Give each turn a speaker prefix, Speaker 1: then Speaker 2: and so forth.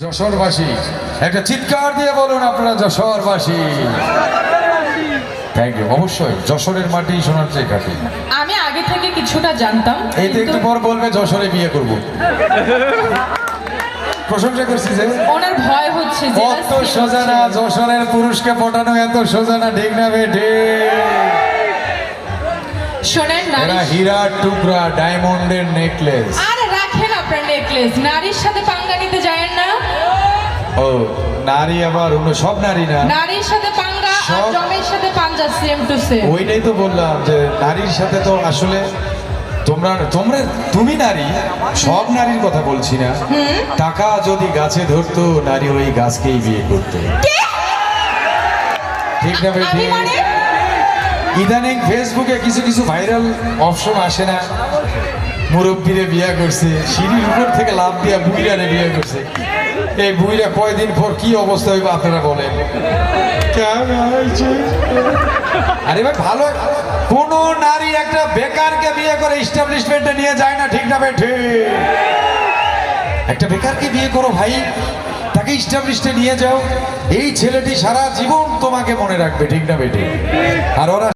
Speaker 1: যশোরবাসী একটা চিৎকার দিয়ে বলুন আপনারা যশোরবাসী। Thank you. অবশ্যই যশোরের মাটি সোনার চেয়ে খাঁটি।
Speaker 2: আমি আগে থেকে কিছুটা জানতাম,
Speaker 1: এই তো একটু পর বলবে যশোরে বিয়ে করব। প্রশংসা করছি যে
Speaker 2: ওনার ভয় হচ্ছে যে
Speaker 1: কত সোজা না, যশোরের পুরুষকে পটানো এত সোজা না, ঠিক না বেঠে?
Speaker 2: শোনেন,
Speaker 1: এরা হীরার টুকরা, ডায়মন্ডের নেকলেস।
Speaker 2: আরে রাখেন আপনার নেকলেস, নারীর সাথে পাঙ্গা নিতে যায়েন না।
Speaker 1: ও নারী আবার অন্য সব নারী না,
Speaker 2: নারীর সাথে পাঙ্গা আর
Speaker 1: সব-
Speaker 2: জমের সাথে পাঞ্জা সেম টু সেম।
Speaker 1: ওইটাই তো বললাম যে নারীর সাথে তো আসলে তোমরা তোমরা তুমি নারী, সব নারীর কথা বলছি না। টাকা যদি গাছে ধরতো, নারী ওই গাছকেই বিয়ে করতো, ঠিক না বেঠি?
Speaker 2: আমি মানে
Speaker 1: ইদানিং ফেসবুকে কিছু কিছু ভাইরাল অপশন আসে না, মুরব্বীরে বিয়ে করছে, সিঁড়ির উপর থেকে লাফ দিয়া বুইরারে বিয়ে করছে। এই বুইরা কয়দিন পর কি অবস্থা হইবে আপনারা বলেন? আরে ভাই, ভালো কোন নারী একটা বেকারকে বিয়ে করে এস্টাবলিশমেন্টে নিয়ে যায় না, ঠিক না বেঠে? একটা বেকারকে বিয়ে করো ভাই, তাকে এস্টাবলিশে নিয়ে যাও, এই ছেলেটি সারা জীবন তোমাকে মনে রাখবে, ঠিক না বেঠে? আর ওরা